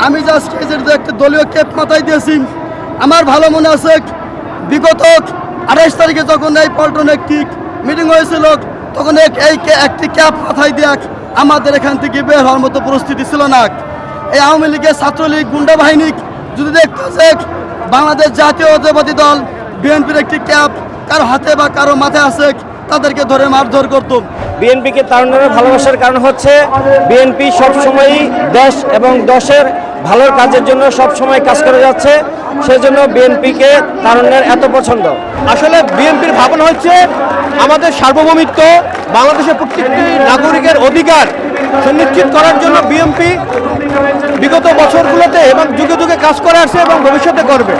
আমি জাস্ট একটা দলীয় ক্যাপ মাথায় দিয়েছি। আমার ভালো মনে আছে বিগত 28 তারিখে যখন এই পল্টনে একটি মিটিং হয়েছিল, তখন একটি ক্যাপ মাথায় দেখ আমাদের এখান থেকে বের হওয়ার মতো পরিস্থিতি ছিল না। এই আওয়ামী লীগের, ছাত্রলীগ, গুন্ডা বাহিনী যদি দেখতো যে বাংলাদেশ জাতীয়তাবাদী দল বিএনপির একটি ক্যাপ কারো হাতে বা কারো মাথায় আছে, তাদেরকে ধরে মারধর করতো। বিএনপিকে তারুণ্যের ভালোবাসার কারণ হচ্ছে বিএনপি সবসময়ই দেশ এবং দশের ভালোর কাজের জন্য সবসময় কাজ করে যাচ্ছে, সেজন্য বিএনপিকে তারুণ্যের এত পছন্দ। আসলে বিএনপির ভাবনা হচ্ছে আমাদের সার্বভৌমিত্ব, বাংলাদেশের প্রত্যেকটি নাগরিকের অধিকার সুনিশ্চিত করার জন্য বিএনপি বিগত বছরগুলোতে এবং যুগে যুগে কাজ করে আসছে এবং ভবিষ্যতে করবে।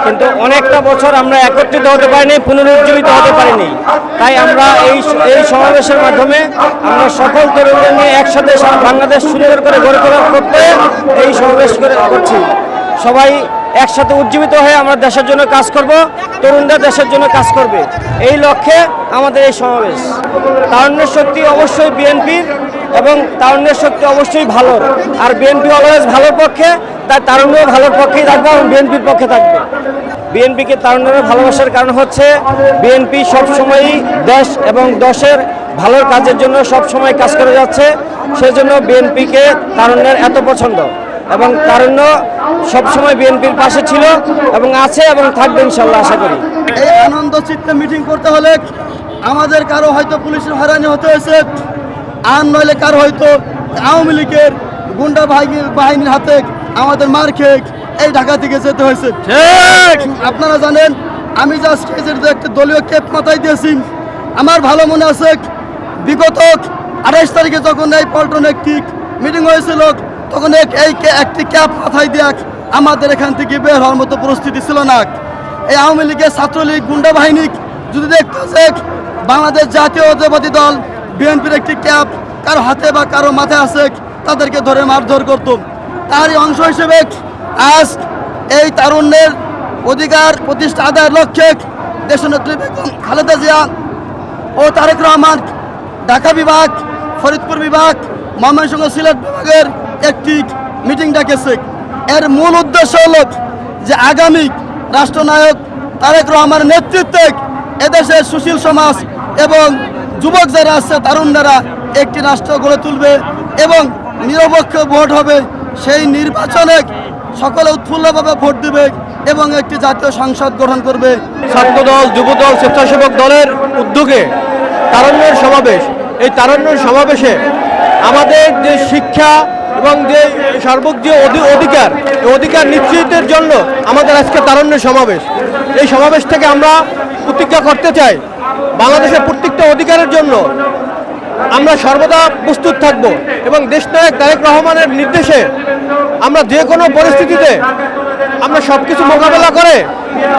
কিন্তু অনেকটা বছর আমরা একত্রিত হতে পারিনি, পুনরুজ্জীবিত হতে পারিনি। তাই আমরা এই সমাবেশের মাধ্যমে আমরা সকল তরুণদের নিয়ে একসাথে বাংলাদেশ সুন্দর করে গড়ে তোলার করতে এই সমাবেশ করছি। সবাই একসাথে উজ্জীবিত হয়ে আমরা দেশের জন্য কাজ করব, তরুণরা দেশের জন্য কাজ করবে, এই লক্ষ্যে আমাদের এই সমাবেশ। তারুণ্যের শক্তি অবশ্যই বিএনপির এবং তারুণ্যের শক্তি অবশ্যই ভালোর, আর বিএনপি অলওয়েজ ভালোর পক্ষে, তাই তারুণ্য ভালোর পক্ষেই থাকবে এবং বিএনপির পক্ষে থাকবে। বিএনপিকে তারুণ্যের ভালোবাসার কারণ হচ্ছে বিএনপি সবসময়ই দেশ এবং দশের ভালোর কাজের জন্য সবসময় কাজ করে যাচ্ছে, সেজন্য বিএনপিকে তারুণ্যের এত পছন্দ এবং তারুণ্য সবসময় বিএনপির পাশে ছিল এবং আছে এবং থাকবে ইনশাল্লাহ, আশা করি। এই আনন্দ চিত্তে মিটিং করতে হলে আমাদের কারো হয়তো পুলিশের হয়রানি হতে হয়েছে, আর নইলে কারো হয়তো আওয়ামী লীগের গুন্ডা বাহিনীর হাতে আমাদের মার খেয়ে এই ঢাকা থেকে যেতে হয়েছে। আপনারা জানেন আমি জাস্ট একটা দলীয় ক্যাপ মাথায় দিয়েছি। আমার ভালো মনে আছে বিগত 28 তারিখে যখন এই পল্টনে একটি মিটিং হয়েছিল, তখন একটি ক্যাপ মাথায় দেখ আমাদের এখান থেকে বের হওয়ার মতো পরিস্থিতি ছিল না। এই আওয়ামী লীগের, ছাত্রলীগ, গুন্ডা বাহিনী যদি দেখতো যে বাংলাদেশ জাতীয়তাবাদী দল বিএনপির একটি ক্যাপ কারো হাতে বা কারো মাথায় আছে, তাদেরকে ধরে মারধর করতো। তারই অংশ হিসেবে আজ এই তারুণ্যের অধিকার প্রতিষ্ঠা আদায়ের লক্ষ্যে দেশনেত্রী বেগম খালেদা জিয়া ও তারেক রহমান ঢাকা বিভাগ, ফরিদপুর বিভাগ, ময়মনসিংহ, সিলেট বিভাগের একটি মিটিং ডাকেছে। এর মূল উদ্দেশ্য হল যে আগামী রাষ্ট্রনায়ক তারেক রহমানের নেতৃত্বে এদেশের সুশীল সমাজ এবং যুবক যারা আছে, তরুণরা একটি রাষ্ট্র গড়ে তুলবে এবং নিরপেক্ষ ভোট হবে। সেই নির্বাচনে সকলে উৎফুল্লভাবে ভোট দেবে এবং একটি জাতীয় সংসদ গঠন করবে। ছাত্রদল, যুবদল, স্বেচ্ছাসেবক দলের উদ্যোগে তারুণ্যের সমাবেশ। এই তারুণ্যের সমাবেশে আমাদের যে শিক্ষা এবং যে সার্বিক যে অধিকার, এই অধিকার নিশ্চিতের জন্য আমাদের আজকে তারুণ্যের সমাবেশ। এই সমাবেশ থেকে আমরা প্রতিজ্ঞা করতে চাই বাংলাদেশের প্রত্যেকটা অধিকারের জন্য আমরা সর্বদা প্রস্তুত থাকব এবং দেশনায়ক তারেক রহমানের নির্দেশে আমরা যে কোনো পরিস্থিতিতে আমরা সব কিছু মোকাবেলা করে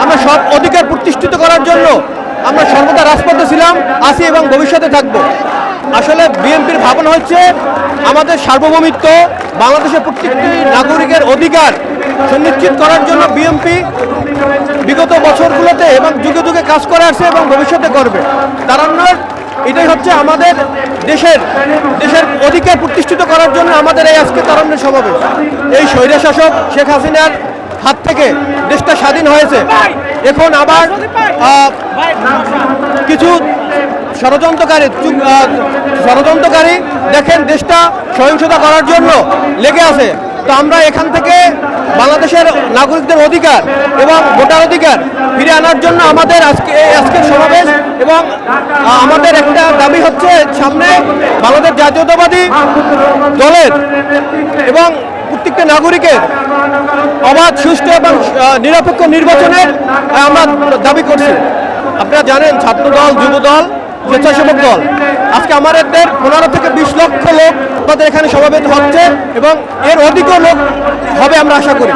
আমরা সব অধিকার প্রতিষ্ঠিত করার জন্য আমরা সর্বদা রাজপথে ছিলাম, আছি এবং ভবিষ্যতে থাকব। আসলে বিএনপির ভাবনা হচ্ছে আমাদের সার্বভৌমিত্ব, বাংলাদেশের প্রত্যেকটি নাগরিকের অধিকার সুনিশ্চিত করার জন্য বিএনপি বিগত বছরগুলোতে এবং যুগে যুগে কাজ করে আসছে এবং ভবিষ্যতে করবে। তারুণ্যের এটাই হচ্ছে আমাদের দেশের অধিকার প্রতিষ্ঠিত করার জন্য আমাদের এই আজকে তারুণ্যের সমাবেশ। এই স্বৈরশাসক শেখ হাসিনার হাত থেকে দেশটা স্বাধীন হয়েছে, এখন আবার কিছু ষড়যন্ত্রকারী দেখেন দেশটা সহিংসতা করার জন্য লেগে আছে। তো আমরা এখান থেকে বাংলাদেশের নাগরিকদের অধিকার এবং ভোটার অধিকার ফিরে আনার জন্য আমাদের আজকের সমাবেশ এবং আমাদের একটা দাবি হচ্ছে সামনে বাংলাদেশ জাতীয়তাবাদী দলের এবং প্রত্যেকটা নাগরিকের অবাধ, সুষ্ঠু এবং নিরপেক্ষ নির্বাচনের আমরা দাবি করছি। আপনারা জানেন ছাত্রদল, যুবদল, স্বেচ্ছাসেবক দল আজকে আমাদের 15 থেকে 20 লক্ষ লোক আমাদের এখানে সমাবেত হচ্ছে এবং এর অধিক লোক হবে আমরা আশা করি।